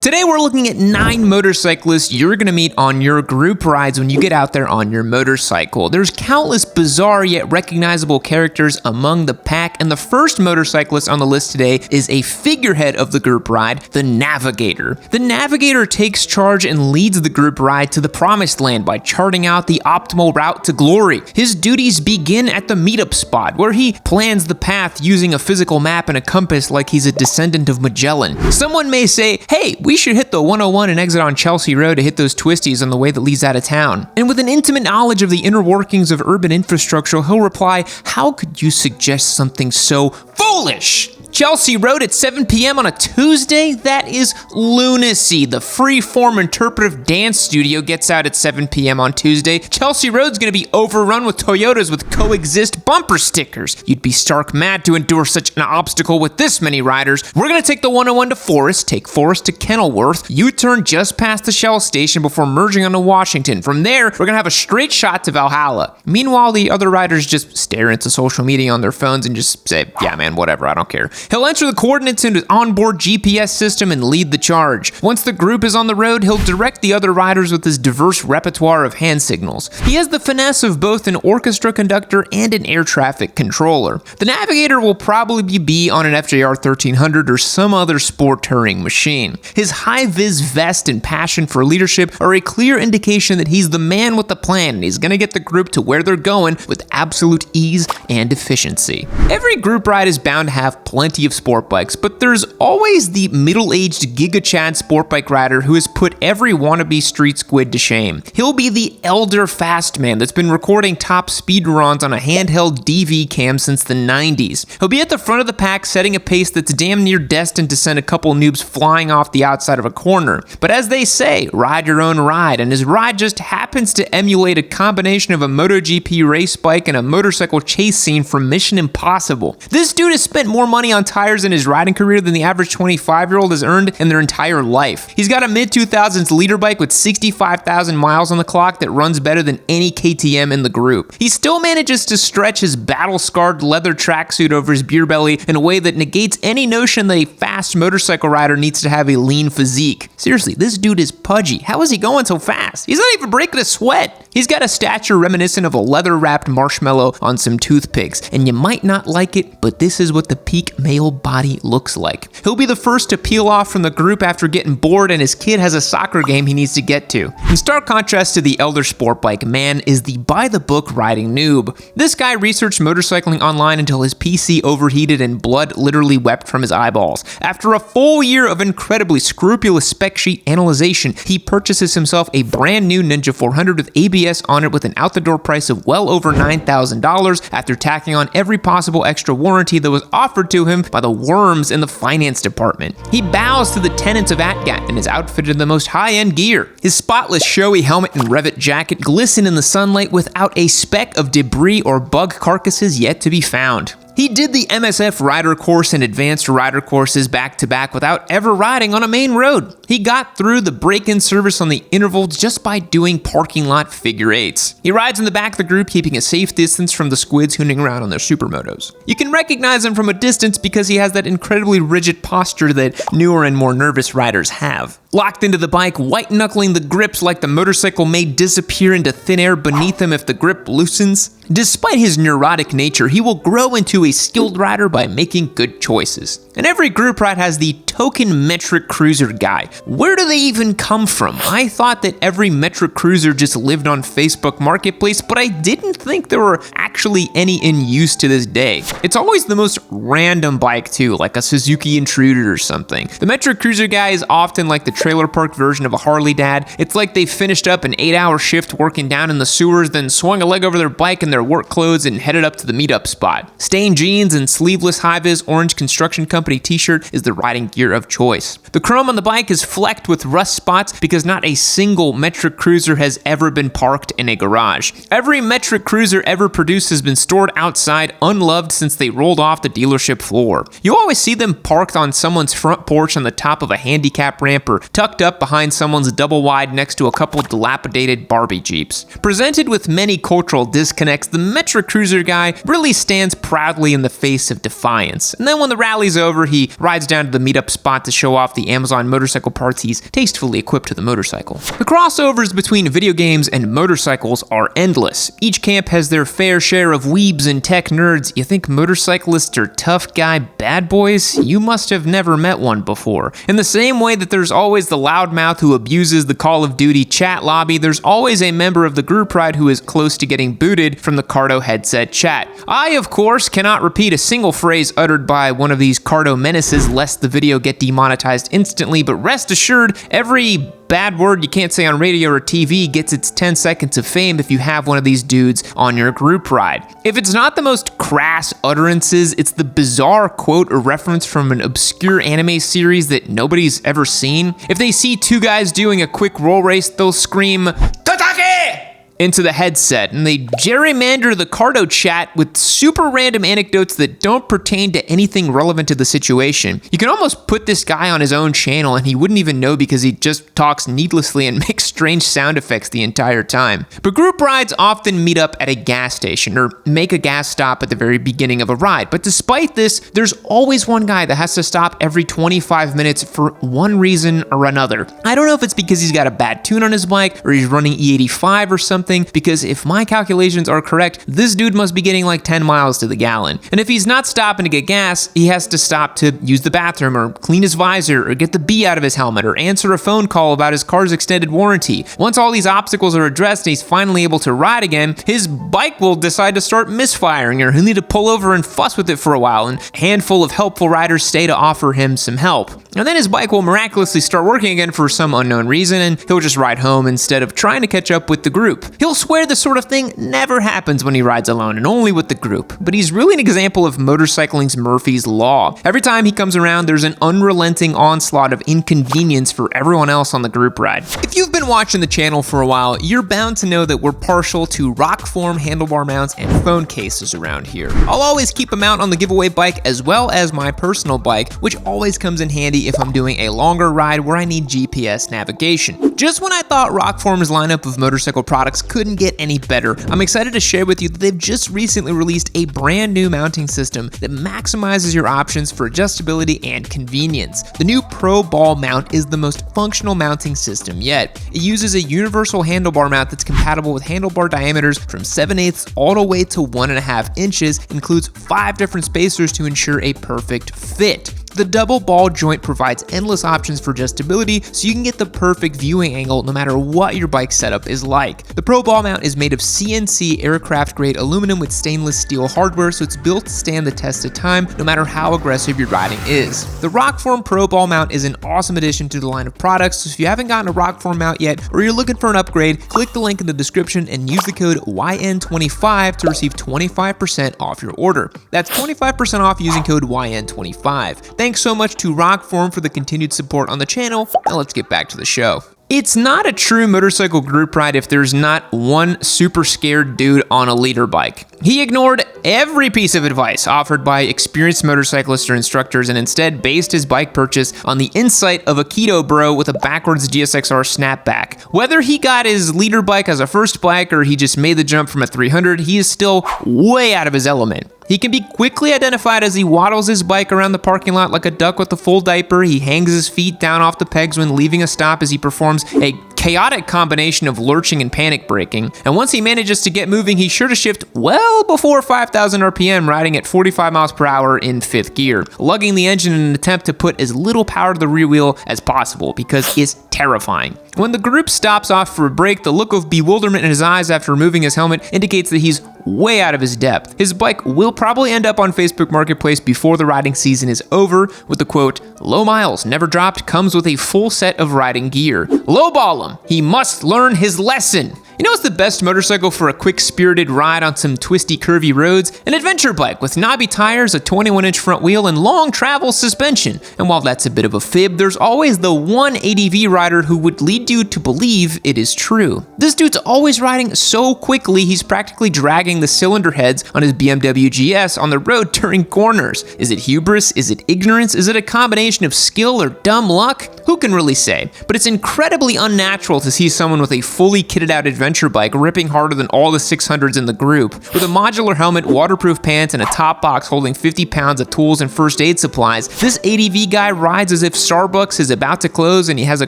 Today we're looking at 9 motorcyclists you're gonna meet on your group rides when you get out there on your motorcycle. There's countless bizarre yet recognizable characters among the pack, and the first motorcyclist on the list today is a figurehead of the group ride, the Navigator. The Navigator takes charge and leads the group ride to the promised land by charting out the optimal route to glory. His duties begin at the meetup spot, where he plans the path using a physical map and a compass like he's a descendant of Magellan. Someone may say, hey, we should hit the 101 and exit on Chelsea Road to hit those twisties on the way that leads out of town. And with an intimate knowledge of the inner workings of urban infrastructure, he'll reply, how could you suggest something so foolish? Chelsea Road at 7 p.m. on a Tuesday? That is lunacy. The free-form interpretive dance studio gets out at 7 p.m. on Tuesday. Chelsea Road's gonna be overrun with Toyotas with coexist bumper stickers. You'd be stark mad to endure such an obstacle with this many riders. We're gonna take the 101 to Forest, take Forest to Kenilworth, U-turn just past the Shell station before merging onto Washington. From there, we're gonna have a straight shot to Valhalla. Meanwhile, the other riders just stare into social media on their phones and just say, yeah man, whatever, I don't care. He'll enter the coordinates into his onboard GPS system and lead the charge. Once the group is on the road, he'll direct the other riders with his diverse repertoire of hand signals. He has the finesse of both an orchestra conductor and an air traffic controller. The Navigator will probably be on an FJR 1300 or some other sport touring machine. His high-vis vest and passion for leadership are a clear indication that he's the man with the plan, and he's gonna get the group to where they're going with absolute ease and efficiency. Every group ride is bound to have plenty of sport bikes, but there's always the middle-aged GigaChad sport bike rider who has put every wannabe street squid to shame. He'll be the elder fast man that's been recording top speed runs on a handheld DV cam since the 90s. He'll be at the front of the pack setting a pace that's damn near destined to send a couple noobs flying off the outside of a corner. But as they say, ride your own ride, and his ride just happens to emulate a combination of a MotoGP race bike and a motorcycle chase scene from Mission Impossible. This dude has spent more money on tires in his riding career than the average 25-year-old has earned in their entire life. He's got a mid-2000s leader bike with 65,000 miles on the clock that runs better than any KTM in the group. He still manages to stretch his battle-scarred leather tracksuit over his beer belly in a way that negates any notion that a fast motorcycle rider needs to have a lean physique. Seriously, this dude is pudgy. How is he going so fast? He's not even breaking a sweat. He's got a stature reminiscent of a leather-wrapped marshmallow on some toothpicks, and you might not like it, but this is what the peak male body looks like. He'll be the first to peel off from the group after getting bored, and his kid has a soccer game he needs to get to. In stark contrast to the elder sport bike man is the by-the-book riding noob. This guy researched motorcycling online until his PC overheated and blood literally wept from his eyeballs. After a full year of incredibly scrupulous spec sheet analyzation, he purchases himself a brand new Ninja 400 with ABS on it with an out-the-door price of well over $9,000 after tacking on every possible extra warranty that was offered to him by the worms in the finance department. He bows to the tenets of ATGAT and is outfitted in the most high-end gear. His spotless showy helmet and Revit jacket glisten in the sunlight without a speck of debris or bug carcasses yet to be found. He did the MSF rider course and advanced rider courses back-to-back without ever riding on a main road. He got through the break-in service on the intervals just by doing parking lot figure eights. He rides in the back of the group, keeping a safe distance from the squids hooning around on their supermotos. You can recognize him from a distance because he has that incredibly rigid posture that newer and more nervous riders have. Locked into the bike, white-knuckling the grips like the motorcycle may disappear into thin air beneath him if the grip loosens. Despite his neurotic nature, he will grow into a skilled rider by making good choices. And every group ride has the token metric cruiser guy. Where do they even come from? I thought that every metric cruiser just lived on Facebook Marketplace, but I didn't think there were actually any in use to this day. It's always the most random bike too, like a Suzuki Intruder or something. The metric cruiser guy is often like the trailer park version of a Harley dad. It's like they finished up an 8-hour shift working down in the sewers, then swung a leg over their bike in their work clothes and headed up to the meetup spot. Stained jeans and sleeveless high-vis orange construction company t-shirt is the riding gear of choice. The chrome on the bike is flecked with rust spots because not a single metric cruiser has ever been parked in a garage. Every metric cruiser ever produced has been stored outside unloved since they rolled off the dealership floor. You always see them parked on someone's front porch on the top of a handicap ramp or tucked up behind someone's double wide next to a couple dilapidated Barbie Jeeps. Presented with many cultural disconnects, the Metric Cruiser guy really stands proudly in the face of defiance. And then when the rally's over, he rides down to the meetup spot to show off the Amazon motorcycle parts he's tastefully equipped to the motorcycle. The crossovers between video games and motorcycles are endless. Each camp has their fair share of weebs and tech nerds. You think motorcyclists are tough guy bad boys? You must have never met one before. In the same way that there's always the loudmouth who abuses the Call of Duty chat lobby, there's always a member of the group ride who is close to getting booted from the Cardo headset chat. I, of course, cannot repeat a single phrase uttered by one of these Cardo menaces lest the video get demonetized instantly, but rest assured, every bad word you can't say on radio or TV gets its 10 seconds of fame if you have one of these dudes on your group ride. If it's not the most crass utterances, it's the bizarre quote or reference from an obscure anime series that nobody's ever seen. If they see two guys doing a quick roll race, they'll scream, "Tatake!" into the headset, and they gerrymander the Cardo chat with super random anecdotes that don't pertain to anything relevant to the situation. You can almost put this guy on his own channel and he wouldn't even know because he just talks needlessly and makes strange sound effects the entire time. But group rides often meet up at a gas station or make a gas stop at the very beginning of a ride. But despite this, there's always one guy that has to stop every 25 minutes for one reason or another. I don't know if it's because he's got a bad tune on his bike or he's running E85 or something, because if my calculations are correct, this dude must be getting like 10 miles to the gallon. And if he's not stopping to get gas, he has to stop to use the bathroom or clean his visor or get the bee out of his helmet or answer a phone call about his car's extended warranty. Once all these obstacles are addressed and he's finally able to ride again, his bike will decide to start misfiring, or he'll need to pull over and fuss with it for a while, and a handful of helpful riders stay to offer him some help. And then his bike will miraculously start working again for some unknown reason, and he'll just ride home instead of trying to catch up with the group. He'll swear this sort of thing never happens when he rides alone and only with the group, but he's really an example of motorcycling's Murphy's Law. Every time he comes around, there's an unrelenting onslaught of inconvenience for everyone else on the group ride. If you've been watching the channel for a while, you're bound to know that we're partial to rock form handlebar mounts and phone cases around here. I'll always keep a mount on the giveaway bike as well as my personal bike, which always comes in handy if I'm doing a longer ride where I need GPS navigation. Just when I thought Rockform's lineup of motorcycle products couldn't get any better, I'm excited to share with you that they've just recently released a brand new mounting system that maximizes your options for adjustability and convenience. The new Pro Ball mount is the most functional mounting system yet. It uses a universal handlebar mount that's compatible with handlebar diameters from 7/8 all the way to 1.5 inches, includes 5 different spacers to ensure a perfect fit. The double ball joint provides endless options for adjustability, so you can get the perfect viewing angle no matter what your bike setup is like. The Pro Ball mount is made of CNC aircraft grade aluminum with stainless steel hardware, so it's built to stand the test of time no matter how aggressive your riding is. The Rockform Pro Ball mount is an awesome addition to the line of products, so if you haven't gotten a Rockform mount yet or you're looking for an upgrade, click the link in the description and use the code YN25 to receive 25% off your order. That's 25% off using code YN25. Thanks so much to Rockform for the continued support on the channel. Now let's get back to the show. It's not a true motorcycle group ride if there's not one super scared dude on a leader bike. He ignored every piece of advice offered by experienced motorcyclists or instructors and instead based his bike purchase on the insight of a keto bro with a backwards GSXR snapback. Whether he got his leader bike as a first bike or he just made the jump from a 300, he is still way out of his element. He can be quickly identified as he waddles his bike around the parking lot like a duck with a full diaper. He hangs his feet down off the pegs when leaving a stop as he performs a chaotic combination of lurching and panic braking. And once he manages to get moving, he's sure to shift well before 5,000 RPM, riding at 45 miles per hour in 5th gear, lugging the engine in an attempt to put as little power to the rear wheel as possible because it's terrifying. When the group stops off for a break, the look of bewilderment in his eyes after removing his helmet indicates that he's way out of his depth. His bike will probably end up on Facebook Marketplace before the riding season is over with the quote, "Low miles never dropped, comes with a full set of riding gear. Lowball him. He must learn his lesson." You know what's the best motorcycle for a quick spirited ride on some twisty curvy roads? An adventure bike with knobby tires, a 21-inch front wheel, and long travel suspension. And while that's a bit of a fib, there's always the one ADV rider who would lead you to believe it is true. This dude's always riding so quickly he's practically dragging the cylinder heads on his BMW GS on the road during corners. Is it hubris? Is it ignorance? Is it a combination of skill or dumb luck? Who can really say? But it's incredibly unnatural to see someone with a fully kitted out adventure adventure bike, ripping harder than all the 600s in the group. With a modular helmet, waterproof pants, and a top box holding 50 pounds of tools and first aid supplies, this ADV guy rides as if Starbucks is about to close and he has a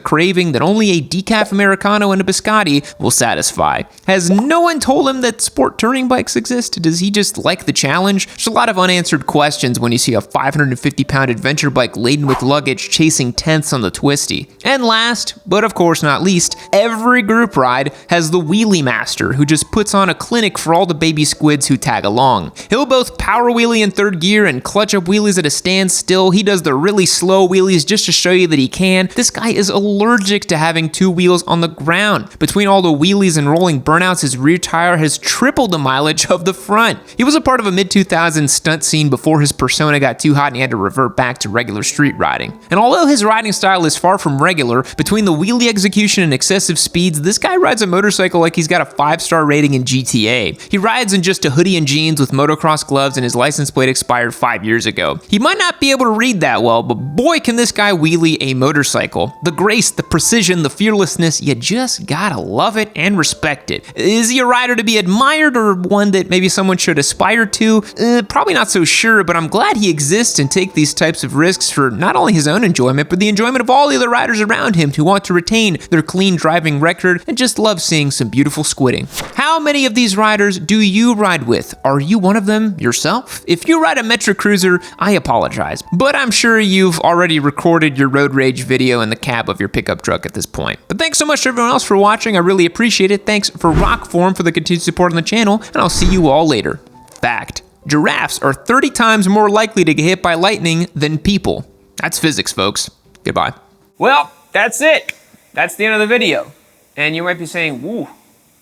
craving that only a decaf Americano and a biscotti will satisfy. Has no one told him that sport touring bikes exist? Does he just like the challenge? There's a lot of unanswered questions when you see a 550-pound adventure bike laden with luggage chasing 10ths on the twisty. And last, but of course not least, every group ride has the Wheelie Master, who just puts on a clinic for all the baby squids who tag along. He'll both power wheelie in third gear and clutch up wheelies at a standstill. He does the really slow wheelies just to show you that he can. This guy is allergic to having two wheels on the ground. Between all the wheelies and rolling burnouts, his rear tire has tripled the mileage of the front. He was a part of a mid-2000s stunt scene before his persona got too hot and he had to revert back to regular street riding. And although his riding style is far from regular, between the wheelie execution and excessive speeds, this guy rides a motorcycle like he's got a 5-star rating in GTA. He rides in just a hoodie and jeans with motocross gloves, and his license plate expired 5 years ago. He might not be able to read that well, but boy can this guy wheelie a motorcycle. The grace, the precision, the fearlessness, you just gotta love it and respect it. Is he a rider to be admired or one that maybe someone should aspire to? Probably not so sure, but I'm glad he exists and take these types of risks for not only his own enjoyment, but the enjoyment of all the other riders around him who want to retain their clean driving record and just love seeing some beautiful squidding. How many of these riders do you ride with? Are you one of them yourself? If you ride a Metro Cruiser, I apologize, but I'm sure you've already recorded your road rage video in the cab of your pickup truck at this point. But thanks so much to everyone else for watching. I really appreciate it. Thanks for Rockform for the continued support on the channel, and I'll see you all later. Fact: giraffes are 30 times more likely to get hit by lightning than people. That's physics, folks. Goodbye. Well, that's it. That's the end of the video. And you might be saying, woo,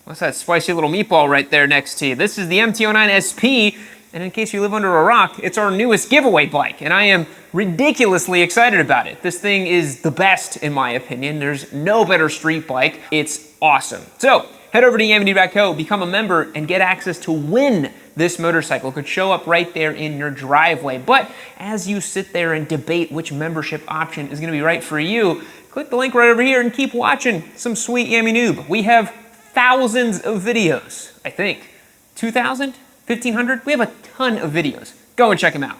what's that spicy little meatball right there next to you? This is the MT-09 SP, and in case you live under a rock, it's our newest giveaway bike, and I am ridiculously excited about it. This thing is the best, in my opinion. There's no better street bike. It's awesome. So, head over to yamd.co, become a member, and get access to win this motorcycle. It could show up right there in your driveway. But as you sit there and debate which membership option is going to be right for you, click the link right over here and keep watching some sweet Yammy Noob. We have thousands of videos, I think. 2,000? 1,500? We have a ton of videos. Go and check them out.